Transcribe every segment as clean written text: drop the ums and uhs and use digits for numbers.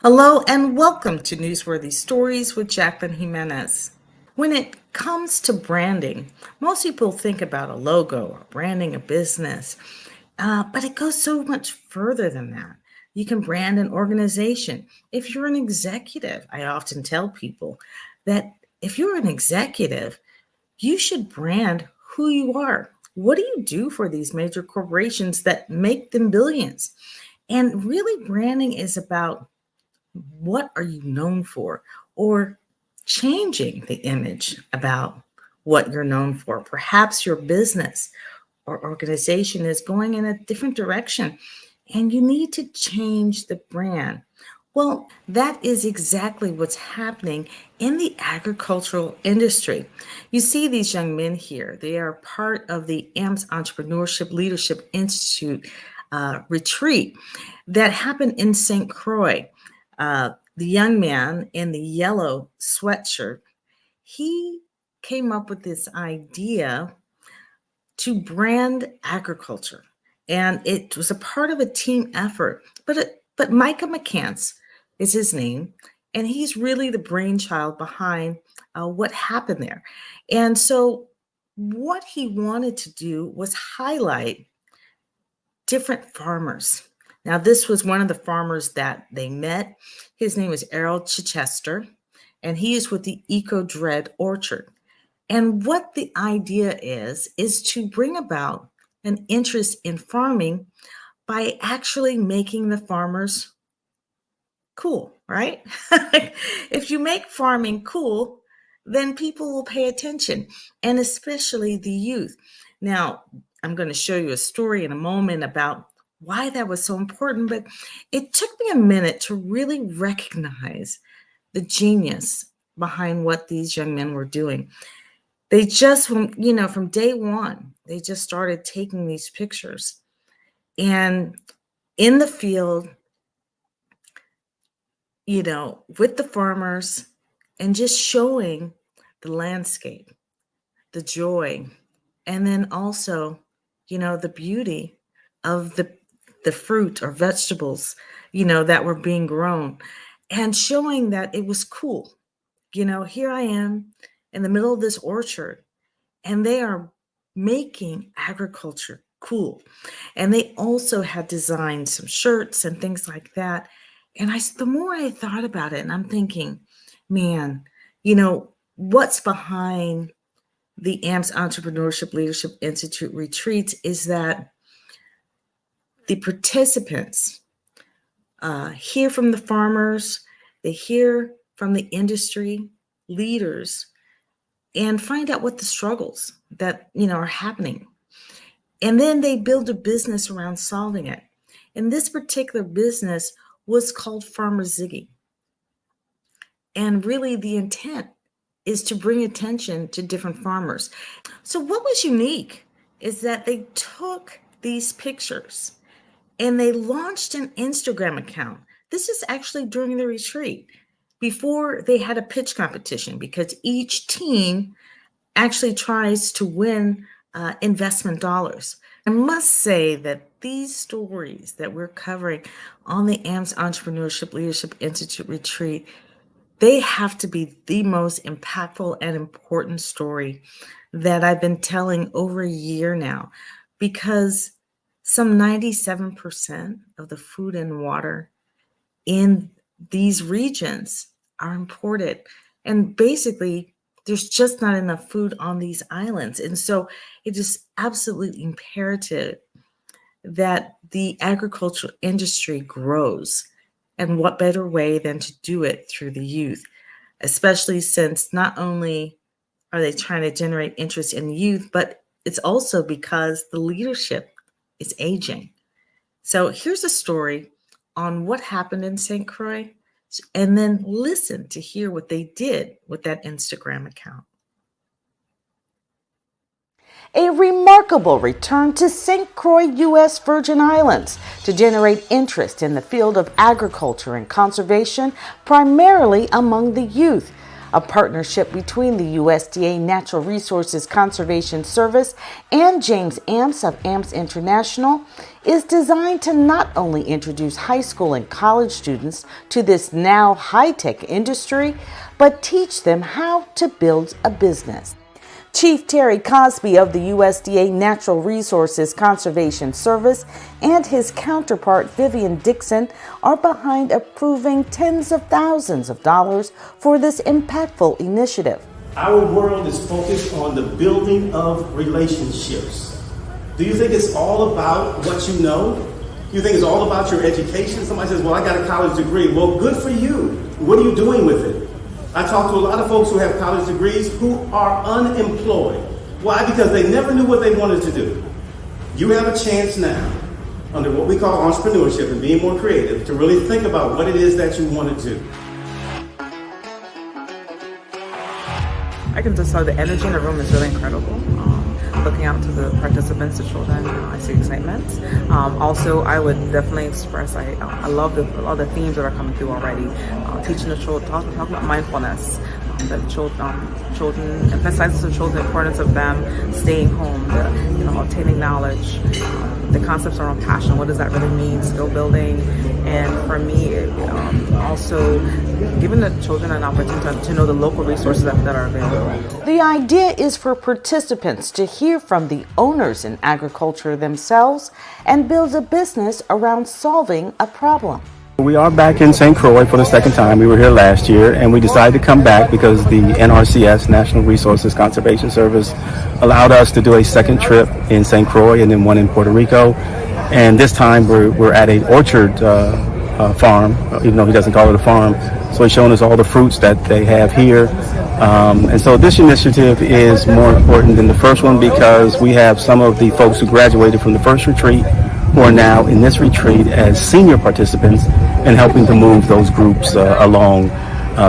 Hello and welcome to Newsworthy Stories with Jacqueline Jimenez. When it comes to branding, most people think about a logo or branding a business, but it goes so much further than that. You can brand an organization. If you're an executive, I often tell people that if you're an executive, you should brand who you are. What do you do for these major corporations that make them billions? And really, branding is about what are you known for, or changing the image about what you're known for. Perhaps your business or organization is going in a different direction and you need to change the brand. Well, that is exactly what's happening in the agricultural industry. You see these young men here. They are part of the AMPS Entrepreneurship Leadership Institute retreat that happened in St. Croix. The young man in the yellow sweatshirt, he came up with this idea to brand agriculture. And it was a part of a team effort. But Micah McCants is his name, and he's really the brainchild behind what happened there. And so what he wanted to do was highlight different farmers. Now, this was one of the farmers that they met. His name is Errol Chichester, and he is with the Eco Dread Orchard. And what the idea is to bring about an interest in farming by actually making the farmers cool, right? If you make farming cool, then people will pay attention, and especially the youth. Now, I'm going to show you a story in a moment about why that was so important, but it took me a minute to really recognize the genius behind what these young men were doing. They just, from day one, they just started taking these pictures and in the field, with the farmers and just showing the landscape, the joy, and then also, the beauty of the fruit or vegetables, that were being grown and showing that it was cool. Here I am in the middle of this orchard and they are making agriculture cool. And they also had designed some shirts and things like that. And the more I thought about it, and I'm thinking, man, what's behind the AMPS Entrepreneurship Leadership Institute retreats is that the participants hear from the farmers, they hear from the industry leaders, and find out what the struggles that are happening. And then they build a business around solving it. And this particular business was called Farmer Ziggy. And really the intent is to bring attention to different farmers. So what was unique is that they took these pictures and they launched an Instagram account. This is actually during the retreat, before they had a pitch competition, because each team actually tries to win investment dollars. I must say that these stories that we're covering on the AMPS Entrepreneurship Leadership Institute retreat, they have to be the most impactful and important story that I've been telling over a year now, because some 97% of the food and water in these regions are imported. And basically, there's just not enough food on these islands. And so it is absolutely imperative that the agricultural industry grows. And what better way than to do it through the youth, especially since not only are they trying to generate interest in youth, but it's also because the leadership is aging. So here's a story on what happened in St. Croix, and then listen to hear what they did with that Instagram account. A remarkable return to St. Croix, U.S. Virgin Islands to generate interest in the field of agriculture and conservation, primarily among the youth. a partnership between the USDA Natural Resources Conservation Service and James Amps of Amps International, is designed to not only introduce high school and college students to this now high-tech industry, but teach them how to build a business. Chief Terry Cosby of the USDA Natural Resources Conservation Service and his counterpart Vivian Dixon are behind approving tens of thousands of dollars for this impactful initiative. Our world is focused on the building of relationships. Do you think it's all about what you know? You think it's all about your education? Somebody says, well, I got a college degree. Well, good for you. What are you doing with it? I talk to a lot of folks who have college degrees who are unemployed. Why? Because they never knew what they wanted to do. You have a chance now, under what we call entrepreneurship and being more creative, to really think about what it is that you want to do. I can just tell the energy in the room is really incredible. Looking out to the participants, the children, I see excitement. Also, I would definitely express I love all the themes that are coming through already. Teaching the children, talking about mindfulness. The children emphasizes to children the importance of them staying home, obtaining knowledge, the concepts around passion. What does that really mean? Skill building, and for me, also giving the children an opportunity to know the local resources that are available. The idea is for participants to hear from the owners in agriculture themselves and build a business around solving a problem. We are back in St. Croix for the second time. We were here last year, and we decided to come back because the NRCS, National Resources Conservation Service, allowed us to do a second trip in St. Croix and then one in Puerto Rico. And this time we're at an orchard farm, even though he doesn't call it a farm. So he's showing us all the fruits that they have here. And so this initiative is more important than the first one because we have some of the folks who graduated from the first retreat who are now in this retreat as senior participants and helping to move those groups along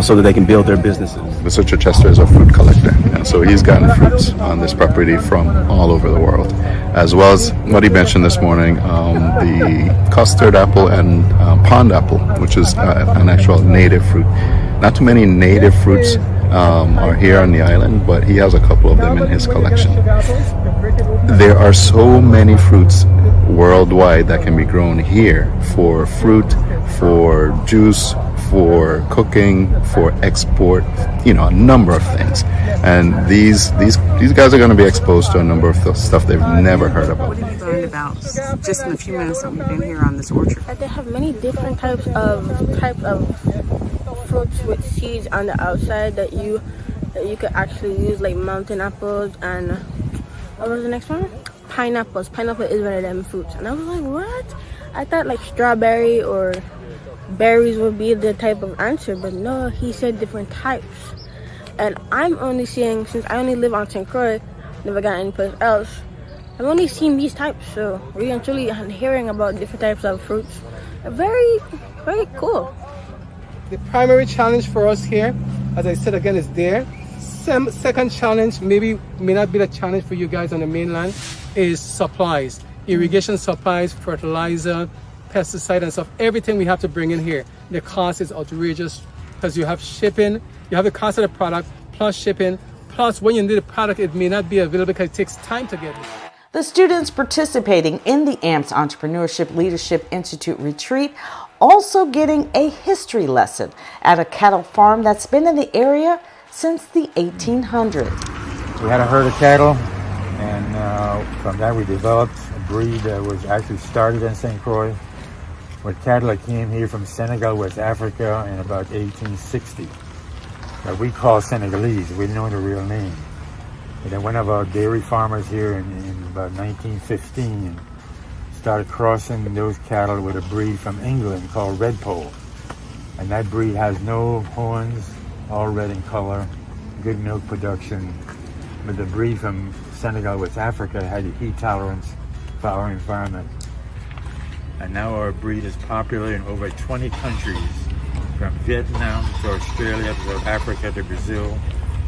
so that they can build their businesses. Mr. Chichester is a fruit collector, and so he's gotten fruits on this property from all over the world, as well as what he mentioned this morning, the custard apple and pond apple, which is an actual native fruit. Not too many native fruits are here on the island, but he has a couple of them in his collection. There are so many fruits worldwide that can be grown here for fruit, for juice, for cooking, for export, a number of things. And these guys are going to be exposed to a number of stuff they've never heard about. What have you learned about just in the few minutes that we've been here on this orchard? They have many different types of fruits with seeds on the outside that you could actually use, like mountain apples and what was the next one? Pineapples. Pineapple is one of them fruits. And I was like, what? I thought like strawberry or berries would be the type of answer, but no, he said different types. And I'm only seeing, since I only live on St. Croix, never got anyplace else, I've only seen these types. So really and truly hearing about different types of fruits, very, very cool. The primary challenge for us here, as I said again, is there. Second challenge, may not be the challenge for you guys on the mainland, is supplies. Irrigation supplies, fertilizer, pesticide and stuff, everything we have to bring in here. The cost is outrageous because you have shipping, you have the cost of the product, plus shipping, plus when you need the product, it may not be available because it takes time to get it. The students participating in the AMPS Entrepreneurship Leadership Institute retreat also getting a history lesson at a cattle farm that's been in the area since the 1800s. We had a herd of cattle, and from that we developed a breed that was actually started in St. Croix with cattle that came here from Senegal, West Africa in about 1860 that we call Senegalese. We didn't know the real name. And then one of our dairy farmers here in about 1915 started crossing those cattle with a breed from England called Red Pole. And that breed has no horns, all red in color, good milk production. But the breed from Senegal, West Africa had a heat tolerance for our environment. And now our breed is popular in over 20 countries, from Vietnam to Australia to South Africa to Brazil,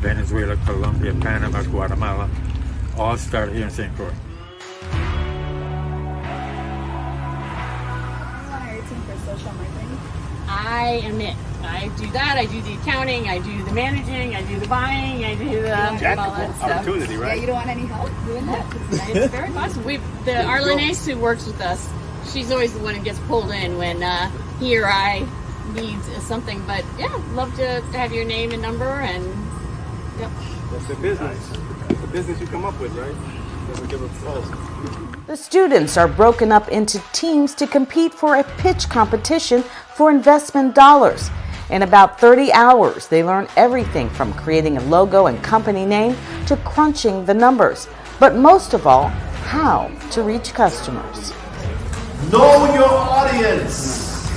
Venezuela, Colombia, Panama, Guatemala, all started here in St. Croix. I am it. I do that. I do the accounting. I do the managing. I do the buying. I do the all that stuff. Opportunity, right? Yeah, you don't want any help doing that? It's very possible. Arlen Ace, who works with us, she's always the one who gets pulled in when he or I needs something. But yeah, love to have your name and number and. Yep. That's the business. That's the business you come up with, right? Never give a proposal. The students are broken up into teams to compete for a pitch competition for investment dollars. In about 30 hours, they learn everything from creating a logo and company name to crunching the numbers. But most of all, how to reach customers. Know your audience.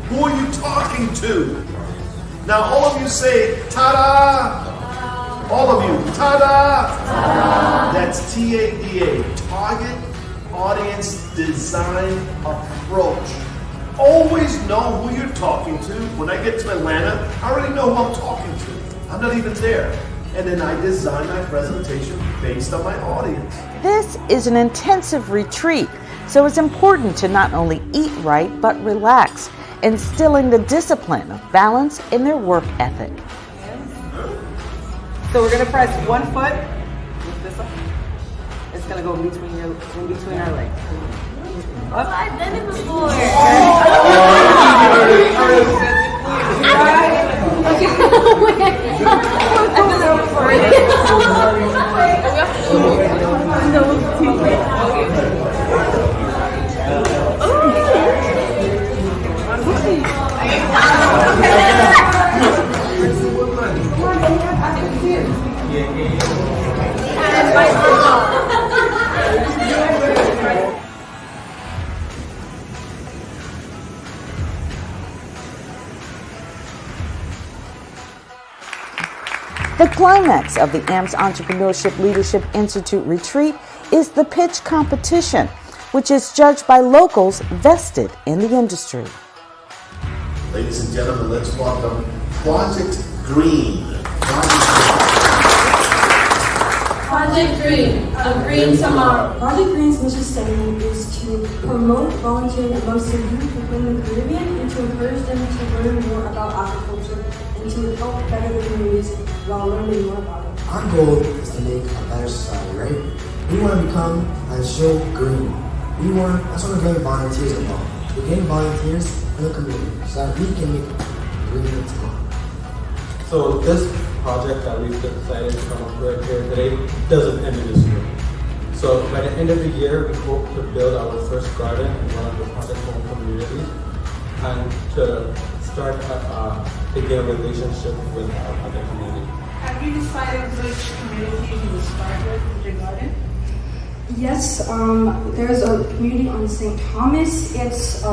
Who are you talking to? Now all of you say, ta-da! All of you, ta-da! Ta-da! That's T-A-D-A, target audience design approach. Always know who you're talking to. When I get to Atlanta, I already know who I'm talking to. I'm not even there. And then I design my presentation based on my audience. This is an intensive retreat, so it's important to not only eat right, but relax, instilling the discipline of balance in their work ethic. So we're gonna press one foot. Lift this up. It's gonna go in between our legs. Up. I've done it before. The climax of the AMPS Entrepreneurship Leadership Institute retreat is the pitch competition, which is judged by locals vested in the industry. Ladies and gentlemen, let's welcome Project Green. Project Green, a green tomorrow. Project Green's mission statement is to promote volunteering amongst the youth within the Caribbean and to encourage them to learn more about agriculture and to help better the communities while learning more about it. Our goal is to make a better society, right? We want to become and show green. That's what we're getting volunteers about. We're getting volunteers in the community so that we can make green tomorrow. So this project that we've decided to come up with here today doesn't end in this year. So by the end of the year, we hope to build our first garden in one of the project home communities and to start to get a relationship with our other community. Have you decided which community you will start with your garden? Yes, there's a community on St. Thomas. It's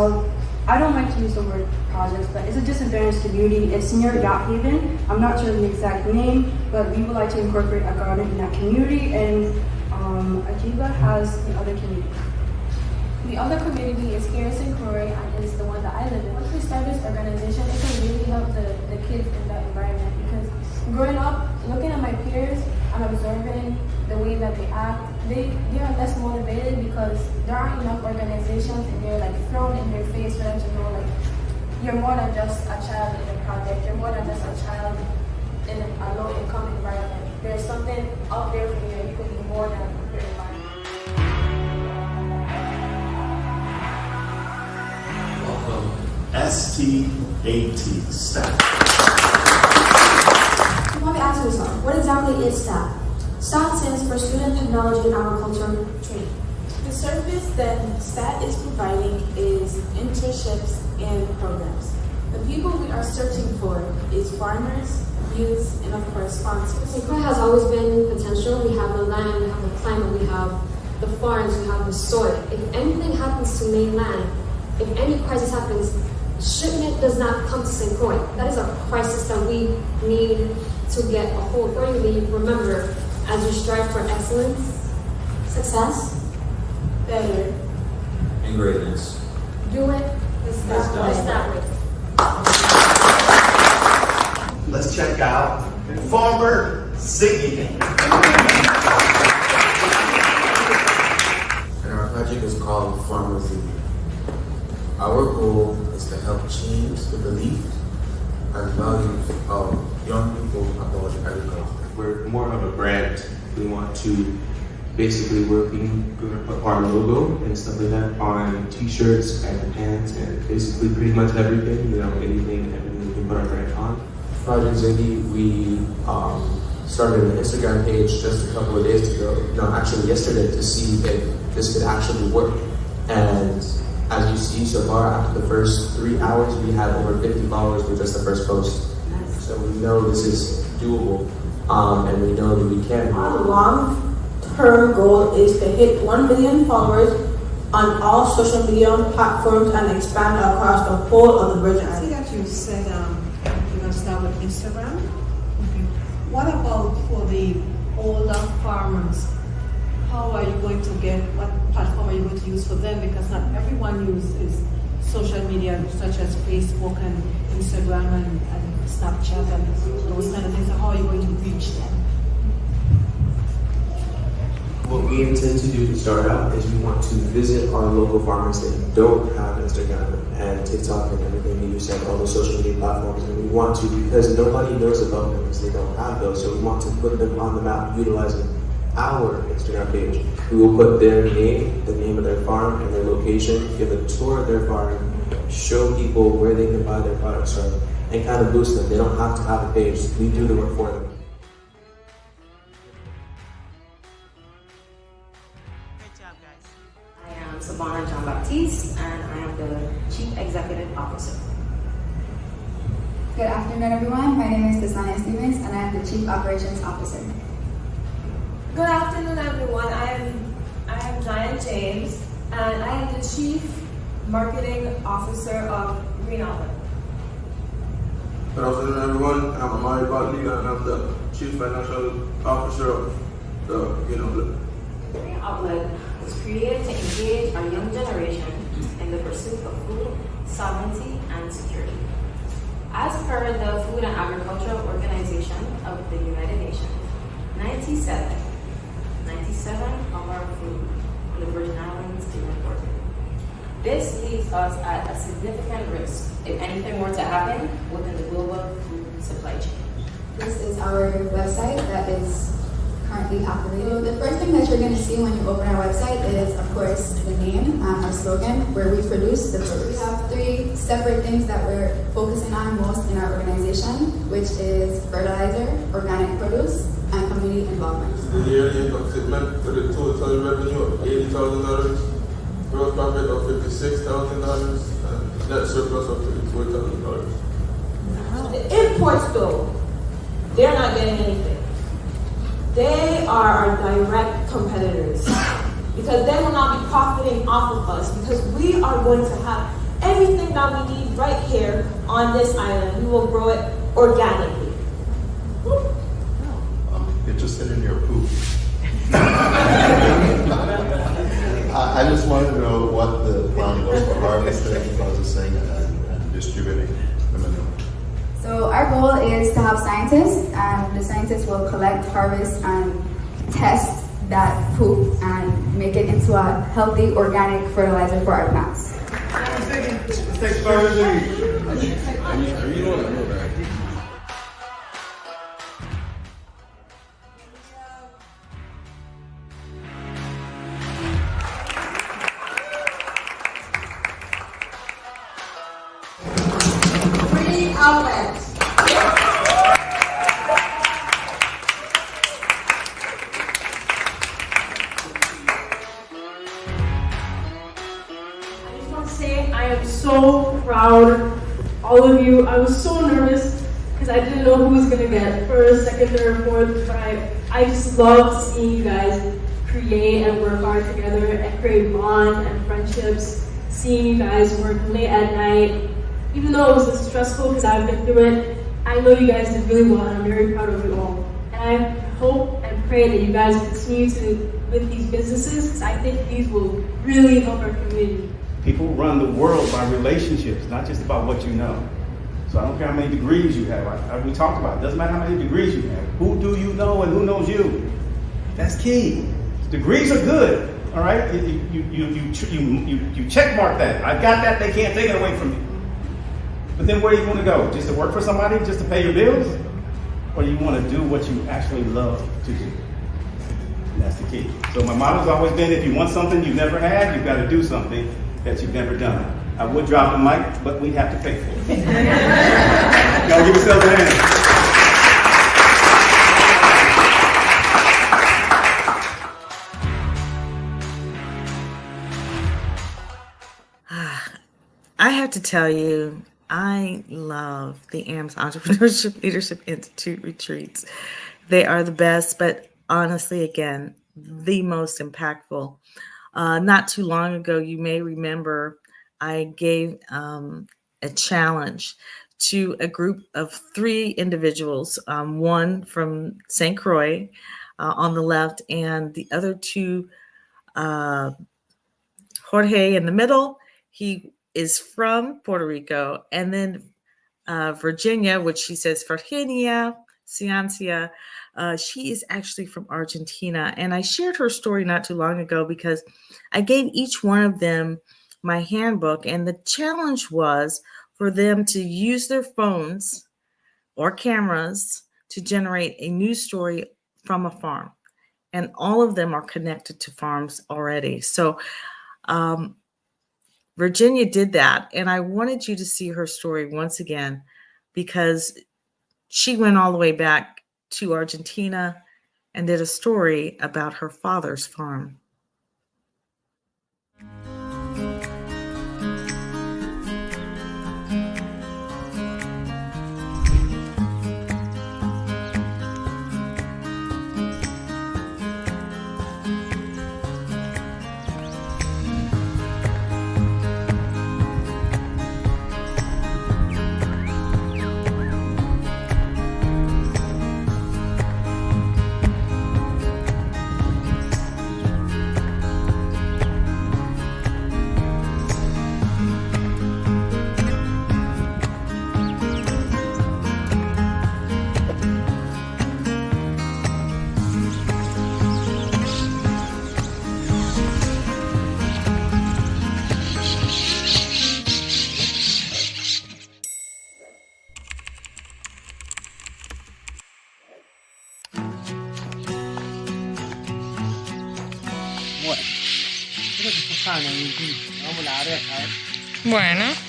I don't like to use the word projects, but it's a disadvantaged community. It's near Yacht Haven. I'm not sure the exact name, but we would like to incorporate a garden in that community, and Ajiba has the other community. The other community is here in St. Croix and is the one that I live in. Once we start this organization, it can really help the kids in that environment, because growing up, looking at my peers and observing the way that they act, they are less motivated because there aren't enough organizations and they're like thrown in their face for them to know like you're more than just a child in a project, you're more than just a child in a low income environment. There's something out there for you and you can be more than your environment. Welcome, STAT, STAT. Let me ask you something. What exactly is STAT? STAT stands for Student Technology and Agriculture Training. The service that STAT is providing is internships and programs. The people we are searching for is farmers, youth, and of course sponsors. St. Croix has always been potential. We have the land, we have the climate, we have the farms, we have the soil. If anything happens to mainland, if any crisis happens, shipment does not come to St. Croix. That is a crisis that we need to get a hold. Accordingly, remember, as you strive for excellence, Success, better, And greatness. do it that way. Let's check out Farmer Ziggy. And our project is called Farmer Ziggy. Our goal is is to help change the beliefs and values of young people about agriculture. We're more of a brand. We want to basically we're going to put our logo and stuff like that on t-shirts and pants and basically pretty much everything, you know, anything and everything we can put our brand on. Project Ziggy, we started an Instagram page just a couple of days ago, no, actually yesterday, to see if this could actually work. And as you see so far, after the first 3 hours, we had over 50 followers with just the first post. So we know this is doable, and we know that we can. Our long-term goal is to hit 1 million followers on all social media platforms and expand across the whole of the Virgin Islands. I see that you said you're going to start with Instagram. Okay. What about for the older farmers? How are you going to what platform are you going to use for them? Because not everyone uses social media such as Facebook and Instagram and Snapchat and those kind of things. So how are you going to reach them? What we intend to do to start out is we want to visit our local farmers that don't have Instagram and TikTok and everything that you said, all the social media platforms, and we want to, because nobody knows about them because they don't have those, so we want to put them on the map utilizing our Instagram page. We will put their name, the name of their farm, and their location, give a tour of their farm, show people where they can buy their products from, and kind of boost them. They don't have to have a page. We do the work for them. I am Savannah John Baptiste, and I am the Chief Executive Officer. Good afternoon, everyone. My name is Jacqueline Jimenez, and I am the Chief Operations Officer. Good afternoon, everyone. I am Jacqueline James, and I am the Chief Marketing Officer of Green Outlet. Good afternoon, everyone. I'm Amari Bartley, and I'm the Chief Financial Officer of the Green Outlet. Green Outlet was created to engage our young generation in the pursuit of food sovereignty and security. As per the Food and Agricultural Organization of the United Nations, 97 of our food in the Virgin Islands is imported. This leaves us at a significant risk if anything were to happen within the global food supply chain. This is our website that is currently operating. So the first thing that you're going to see when you open our website is, of course, the name, our slogan, where we produce the produce. We have 3 separate things that we're focusing on most in our organization, which is fertilizer, organic produce, and community involvement. The yearly income statement with a total revenue of $80,000, gross profit of $56,000, and net surplus of $34,000. The imports, though, they're not getting anything. They are our direct competitors because they will not be profiting off of us because we are going to have everything that we need right here on this island. We will grow it organically. Interested in your poop. I just wanted to know what the plan was for harvesting, processing, and distributing the manure. So our goal is to have scientists, and the scientists will collect, harvest, and test that poop and make it into a healthy organic fertilizer for our plants. Green Outlet. I am so proud of all of you. I was so nervous because I didn't know who was going to get first, second, third, fourth, but I just loved seeing you guys create and work hard together and create bonds and friendships, seeing you guys work late at night. Even though it was stressful because I've been through it, I know you guys did really well and I'm very proud of you all. And I hope and pray that you guys continue to with these businesses because I think these will really help our community. People run the world by relationships, not just about what you know. So I don't care how many degrees you have. We talked about it. Doesn't matter how many degrees you have. Who do you know and who knows you? That's key. Degrees are good, all right? You check mark that. I got that. They can't take it away from me. But then where do you want to go? Just to work for somebody, just to pay your bills? Or do you want to do what you actually love to do? And that's the key. So my motto's always been, if you want something you've never had, you've got to do something that you've never done. I would drop the mic, but we have to pay for it. Y'all give yourselves a hand. I have to tell you, I love the AMS Entrepreneurship Leadership Institute retreats. They are the best, but honestly, again, the most impactful. Not too long ago, you may remember, I gave a challenge to a group of 3 individuals, one from St. Croix on the left, and the other 2, Jorge in the middle. He is from Puerto Rico, and then Virginia, which she says Virginia Ciancia, she is actually from Argentina. And I shared her story not too long ago because I gave each one of them my handbook, and the challenge was for them to use their phones or cameras to generate a news story from a farm. And all of them are connected to farms already. So Virginia did that, and I wanted you to see her story once again because she went all the way back to Argentina and did a story about her father's farm.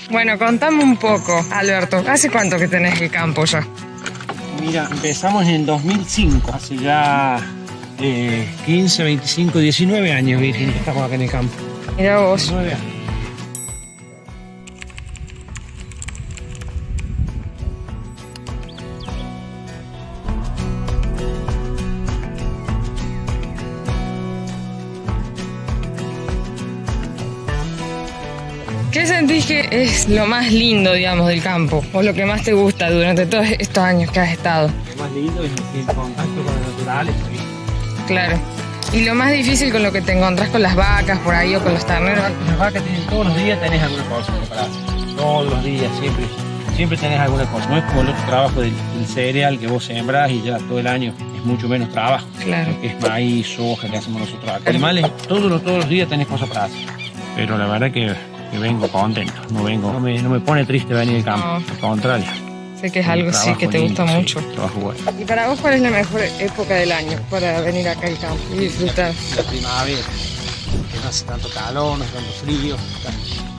Bueno, contame un poco, Alberto. ¿Hace cuánto que tenés el campo ya? Mira, empezamos en el 2005, hace ya 15, 25, 19 años, Virgen, que estamos acá en el campo. Mira vos. 19 años. ¿Qué sentís que es lo más lindo, digamos, del campo? ¿O lo que más te gusta durante todos estos años que has estado? Lo más lindo es el contacto con lo natural, Claro. ¿Y lo más difícil con lo que te encontrás con las vacas por ahí o con los terneros? Las vacas todos los días tenés alguna cosa preparada. Todos los días, siempre tenés alguna cosa. No es como el otro trabajo del cereal que vos sembrás y ya todo el año es mucho menos trabajo. Claro. Lo que es maíz, soja, que hacemos nosotros acá. Animales, todos los días tenés cosas para hacer. Pero la verdad que vengo contento, no me pone triste venir al campo, al contrario. Sé que es algo sí que te gusta mucho. Trabajo bueno. ¿Y para vos cuál es la mejor época del año para venir acá al campo y disfrutar? La primavera, que no hace tanto calor, no hace tanto frío,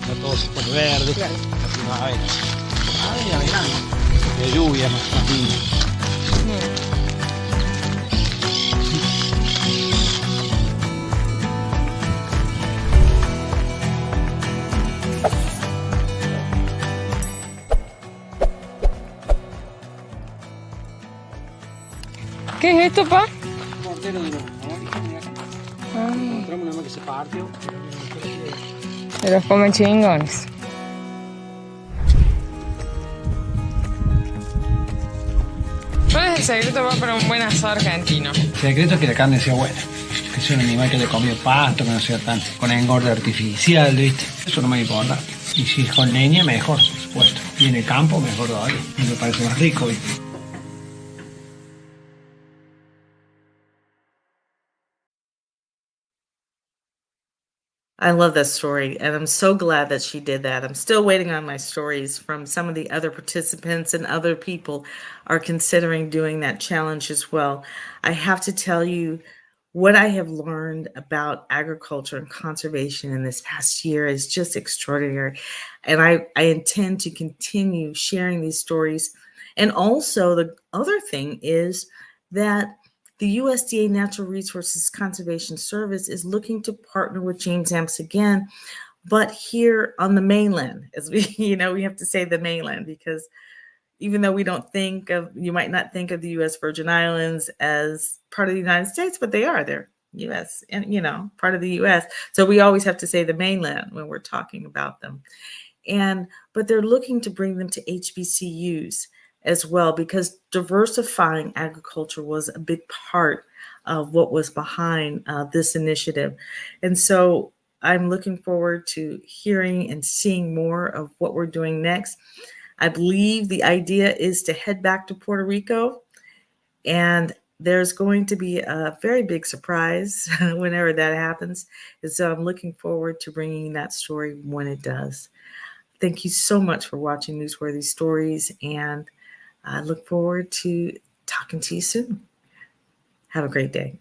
no todo se pone verde. Claro. La primavera. La verano, de lluvia más lindo. ¿Qué es esto, pa? Mortero de los orígenes. Encontramos una que se partió. Se los comen chingones. ¿Cuál es el secreto va para un buen asado argentino? El secreto es que la carne sea buena. Que sea un animal que haya comido pasto, que no sea tan con engorde artificial, ¿viste? Eso es lo más importante. Y si es con leña, mejor, por supuesto. Y en el campo, mejor todavía. Me parece más rico, ¿viste? I love that story, and I'm so glad that she did that. I'm still waiting on my stories from some of the other participants, and other people are considering doing that challenge as well. I have to tell you, what I have learned about agriculture and conservation in this past year is just extraordinary. And I intend to continue sharing these stories. And also, the other thing is that the USDA Natural Resources Conservation Service is looking to partner with James Amps again, but here on the mainland, as we, we have to say the mainland, because even though we don't think of, you might not think of the U.S. Virgin Islands as part of the United States, but they are. They're U.S. and, part of the U.S. So we always have to say the mainland when we're talking about them. But they're looking to bring them to HBCUs as well, because diversifying agriculture was a big part of what was behind this initiative. And so I'm looking forward to hearing and seeing more of what we're doing next. I believe the idea is to head back to Puerto Rico, and there's going to be a very big surprise whenever that happens. And so I'm looking forward to bringing that story when it does. Thank you so much for watching Newsworthy Stories, and I look forward to talking to you soon. Have a great day.